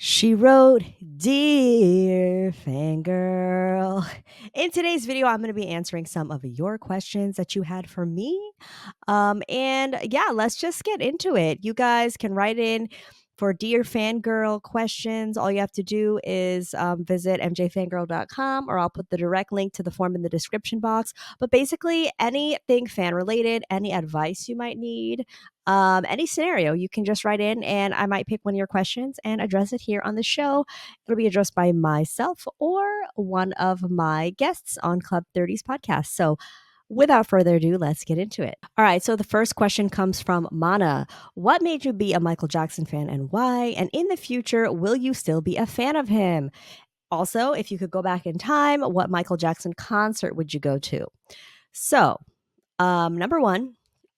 She wrote, Dear Fangirl. In today's video, I'm going to be answering some of your questions that you had for me. And yeah, let's just get into it. You guys can write in for Dear Fangirl questions. All you have to do is visit MJFANGIRL.com, or I'll put the direct link to the form in the description box. But basically, anything fan related, any advice you might need, any scenario, you can just write in and I might pick one of your questions and address it here on the show. It'll be addressed by myself or one of my guests on Club 30's podcast. So without further ado, let's get into it. All right. So the first question comes from Mana. What made you be a Michael Jackson fan and why? And in the future, will you still be a fan of him? Also, if you could go back in time, what Michael Jackson concert would you go to? So, number one,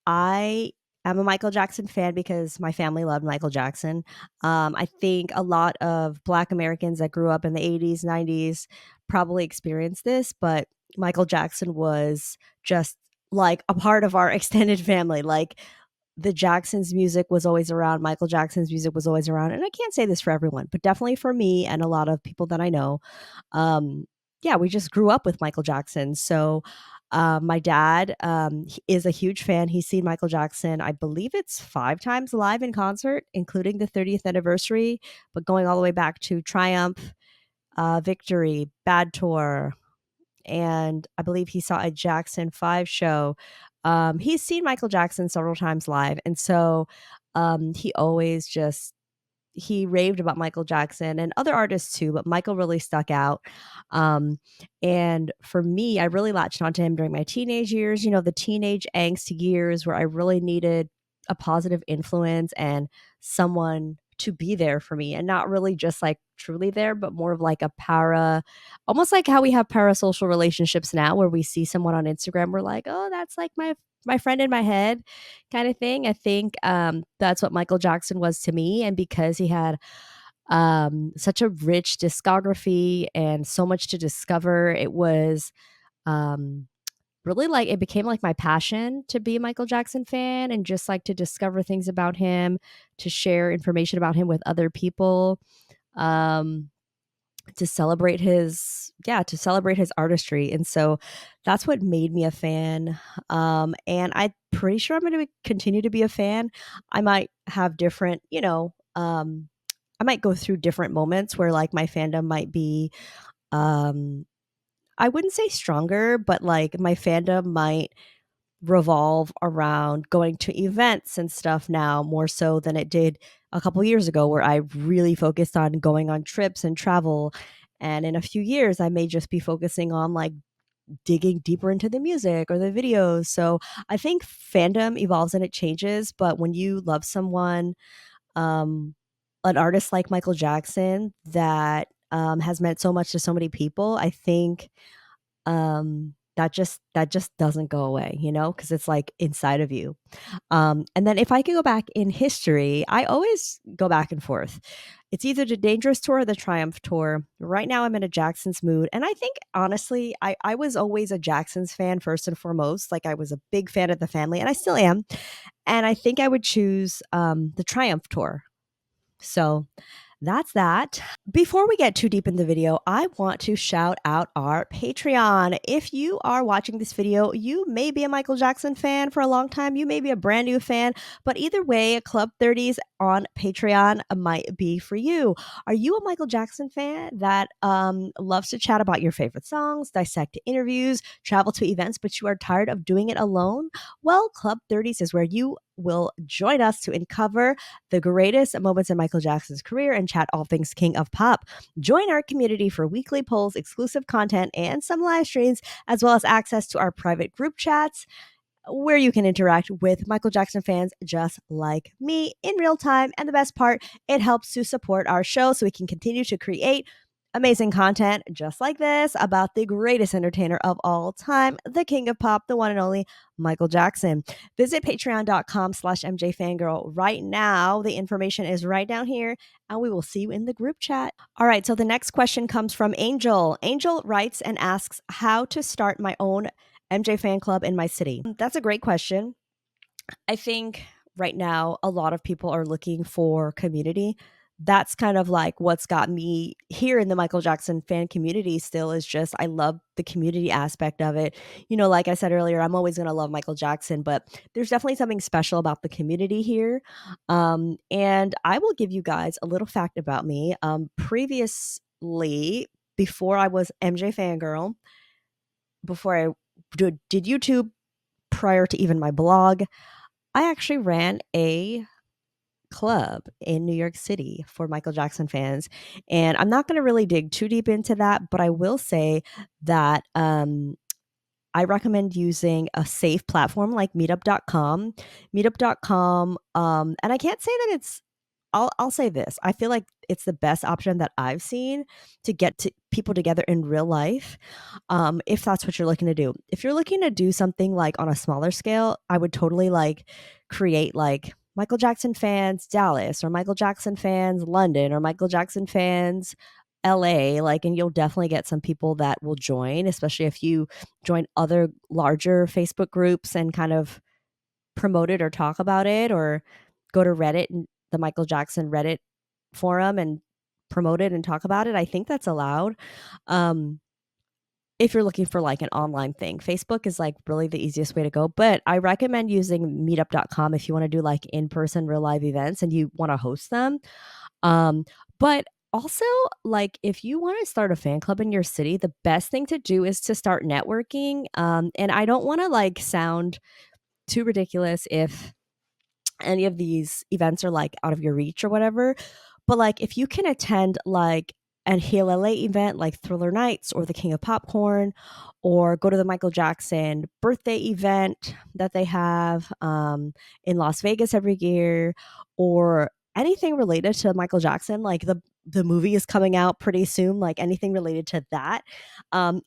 I am a Michael Jackson fan because my family loved Michael Jackson. I think a lot of Black Americans that grew up in the 80s, 90s probably experienced this, but Michael Jackson was just like a part of our extended family. Like the Jacksons' music was always around, Michael Jackson's music was always around. And I can't say this for everyone, but definitely for me and a lot of people that I know. Um, yeah, we just grew up with Michael Jackson. So my dad is a huge fan. He's seen Michael Jackson, I believe it's 5 times live in concert, including the 30th anniversary, but going all the way back to Triumph, Victory, Bad Tour, and I believe he saw a Jackson 5 show. He's seen Michael Jackson several times live. And so he always just he raved about Michael Jackson and other artists too, but Michael really stuck out. Um, and for me, I really latched onto him during my teenage years, the teenage angst years where I really needed a positive influence and someone to be there for me, and not really just like truly there, but more of like a almost like how we have parasocial relationships now, where we see someone on Instagram, we're like, oh, that's like my friend in my head kind of thing. I think that's what Michael Jackson was to me. And because he had such a rich discography and so much to discover, it was um, really like it became like my passion to be a Michael Jackson fan and just like to discover things about him, to share information about him with other people. Um, to celebrate his artistry. And so that's what made me a fan. And I'm pretty sure I'm going to continue to be a fan. I might have different, I might go through different moments where like my fandom might be um I wouldn't say stronger, but like my fandom might revolve around going to events and stuff now more so than it did a couple years ago, where I really focused on going on trips and travel. And in a few years, I may just be focusing on like digging deeper into the music or the videos. So I think fandom evolves and it changes. But when you love someone, um, an artist like Michael Jackson that has meant so much to so many people, I think that just doesn't go away, because it's like inside of you. And then if I could go back in history, I always go back and forth. It's either the Dangerous Tour or the Triumph Tour. Right now, I'm in a Jackson's mood. And I think, honestly, I was always a Jackson's fan first and foremost. Like, I was a big fan of the family, and I still am. And I think I would choose the Triumph Tour. So that's that. Before we get too deep in the video, I want to shout out our Patreon. If you are watching this video, you may be a Michael Jackson fan for a long time. You may be a brand new fan, but either way, Club 30s on Patreon might be for you. Are you a Michael Jackson fan that loves to chat about your favorite songs, dissect interviews, travel to events, but you are tired of doing it alone? Well, Club 30s is where you will join us to uncover the greatest moments in Michael Jackson's career and chat all things King of Pop. Join our community for weekly polls, exclusive content, and some live streams, as well as access to our private group chats where you can interact with Michael Jackson fans just like me in real time. And the best part, it helps to support our show so we can continue to create amazing content just like this about the greatest entertainer of all time, the King of Pop, the one and only Michael Jackson. Visit patreon.com/MJFangirl right now. The information is right down here, and we will see you in the group chat. All right, so the next question comes from Angel. Angel writes and asks how to start my own MJ fan club in my city. That's a great question. I think right now a lot of people are looking for community. that's kind of like what's got me here in the Michael Jackson fan community still is just I love the community aspect of it. Like I said earlier, I'm always going to love Michael Jackson, but there's definitely something special about the community here. And I will give you guys a little fact about me. Previously, before I was MJ Fangirl, before I did YouTube, prior to even my blog, I actually ran a club in New York City for Michael Jackson fans. And I'm not going to really dig too deep into that, but I will say that I recommend using a safe platform like meetup.com. Meetup.com, and I can't say that I'll say this. I feel like it's the best option that I've seen to get to people together in real life. If that's what you're looking to do. If you're looking to do something like on a smaller scale, I would totally like create like Michael Jackson fans Dallas or Michael Jackson fans London or Michael Jackson fans LA, like, and you'll definitely get some people that will join, especially if you join other larger Facebook groups and kind of promote it or talk about it, or go to Reddit and the Michael Jackson Reddit forum and promote it and talk about it. I think that's allowed. Um, if you're looking for like an online thing, Facebook is like really the easiest way to go. But I recommend using meetup.com if you want to do like in person real live events and you want to host them. But also, like, if you want to start a fan club in your city, the best thing to do is to start networking. And I don't want to like sound too ridiculous if any of these events are like out of your reach or whatever. But like if you can attend like an Hail LA event like Thriller Nights or the King of Popcorn, or go to the Michael Jackson birthday event that they have in Las Vegas every year, or anything related to Michael Jackson, like the movie is coming out pretty soon, like anything related to that.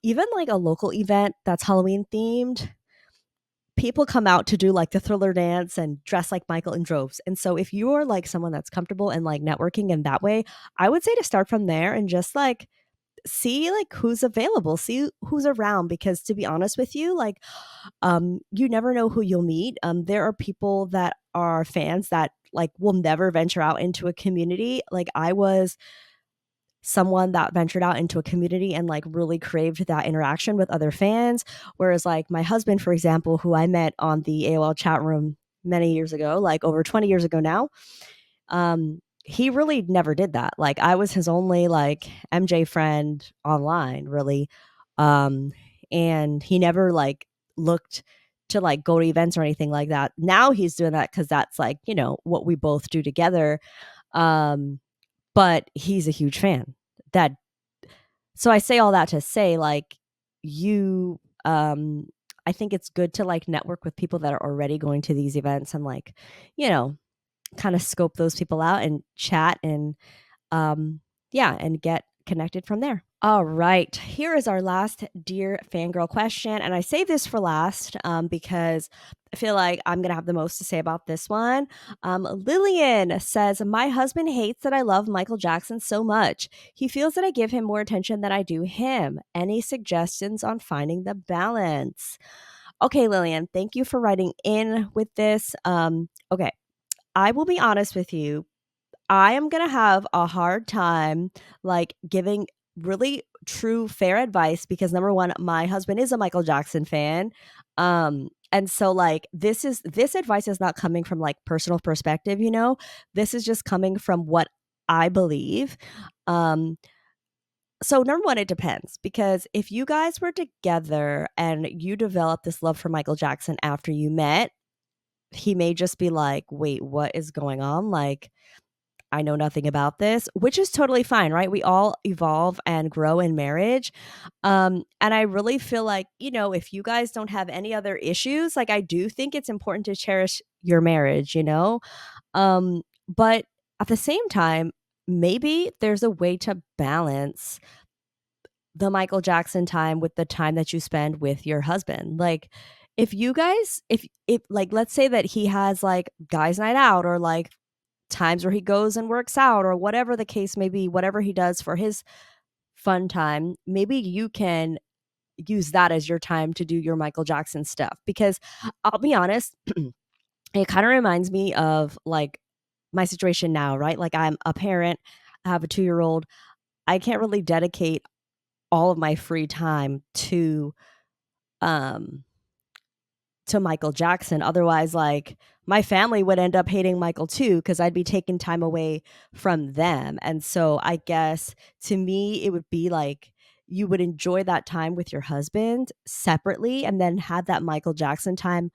Even like a local event that's Halloween themed, people come out to do like the Thriller dance and dress like Michael in droves. And so if you're like someone that's comfortable and like networking in that way, I would say to start from there and just like see like who's available, see who's around, because to be honest with you, like you never know who you'll meet. There are people that are fans that like will never venture out into a community. Like I was someone that ventured out into a community and like really craved that interaction with other fans. Whereas like my husband, for example, who I met on the AOL chat room many years ago, like over 20 years ago now, he really never did that. Like I was his only like MJ friend online, really. Um, and he never like looked to like go to events or anything like that. Now he's doing that because that's like, what we both do together. Um, but he's a huge fan. That so I say all that to say, like, you I think it's good to like network with people that are already going to these events and like, you know, kind of scope those people out and chat and yeah, and get connected from there. All right, here is our last Dear Fangirl question. And I save this for last because I feel like I'm going to have the most to say about this one. Lillian says, my husband hates that I love Michael Jackson so much. He feels that I give him more attention than I do him. Any suggestions on finding the balance? Okay, Lillian, thank you for writing in with this. Okay, I will be honest with you. I am going to have a hard time like giving really true fair advice because number one, my husband is a Michael Jackson fan. And so like this advice is not coming from like personal perspective, This is just coming from what I believe. Um so number one, it depends, because if you guys were together and you developed this love for Michael Jackson after you met, he may just be like, "Wait, what is going on?" Like, I know nothing about this, which is totally fine, right? We all evolve and grow in marriage. And I really feel like, if you guys don't have any other issues, like I do think it's important to cherish your marriage. But at the same time, maybe there's a way to balance the Michael Jackson time with the time that you spend with your husband. Like if you guys if like let's say that he has like guys night out or like times where he goes and works out or whatever the case may be, whatever he does for his fun time, maybe you can use that as your time to do your Michael Jackson stuff. Because I'll be honest, it kind of reminds me of like my situation now, right? Like I'm a parent, I have a 2-year-old. I can't really dedicate all of my free time um to Michael Jackson. Otherwise, like my family would end up hating Michael too because I'd be taking time away from them. And so I guess to me, it would be like you would enjoy that time with your husband separately and then have that Michael Jackson time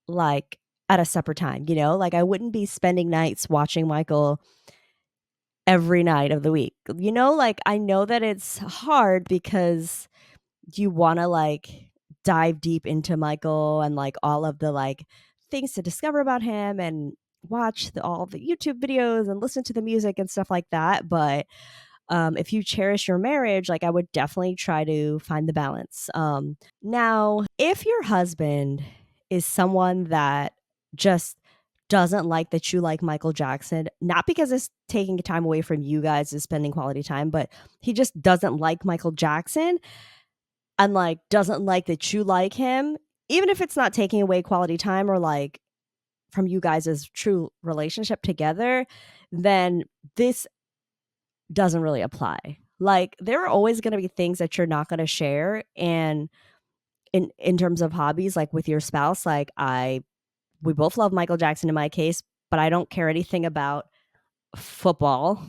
like at a separate time, you know? Like I wouldn't be spending nights watching Michael every night of the week. You know, like I know that it's hard because you want to like dive deep into Michael and like all of the like things to discover about him and watch all the YouTube videos and listen to the music and stuff like that. But if you cherish your marriage, like I would definitely try to find the balance. Now, if your husband is someone that just doesn't like that you like Michael Jackson, not because it's taking time away from you guys is spending quality time, but he just doesn't like Michael Jackson and like doesn't like that you like him, even if it's not taking away quality time or like from you guys' true relationship together, then this doesn't really apply. Like there are always going to be things that you're not going to share and in terms of hobbies like with your spouse, like I we both love Michael Jackson in my case, but I don't care anything about football,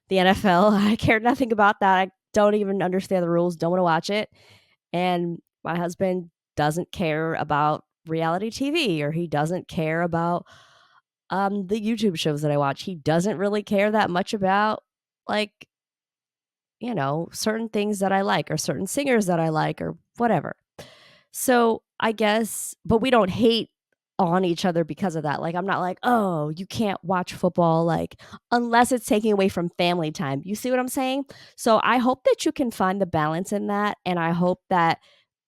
the NFL. I care nothing about that. I don't even understand the rules, don't want to watch it. And my husband doesn't care about reality TV or he doesn't care about the YouTube shows that I watch. He doesn't really care that much about like, you know, certain things that I like or certain singers that I like or whatever. So I guess, but we don't hate on each other because of that. Like, I'm not like, oh, you can't watch football, like, unless it's taking away from family time. You see what I'm saying? So I hope that you can find the balance in that. And I hope that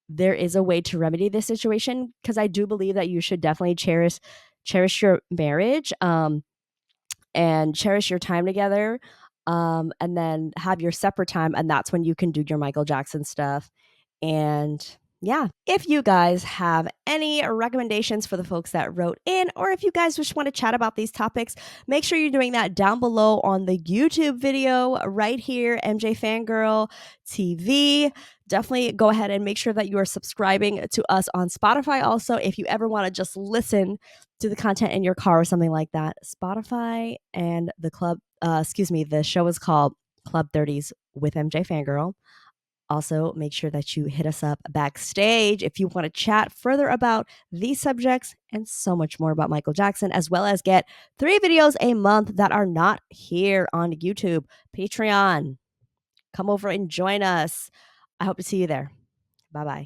there is a way to remedy this situation because I do believe that you should definitely cherish your marriage and cherish your time together and then have your separate time and that's when you can do your Michael Jackson stuff and yeah, if you guys have any recommendations for the folks that wrote in, or if you guys just want to chat about these topics, make sure you're doing that down below on the YouTube video right here, MJ Fangirl TV. Definitely go ahead and make sure that you are subscribing to us on Spotify. Also, if you ever want to just listen to the content in your car or something like that, Spotify and the the show is called Club 30s with MJ Fangirl. Also, make sure that you hit us up backstage if you want to chat further about these subjects and so much more about Michael Jackson, as well as get 3 videos a month that are not here on YouTube. Patreon. Come over and join us. I hope to see you there. Bye bye.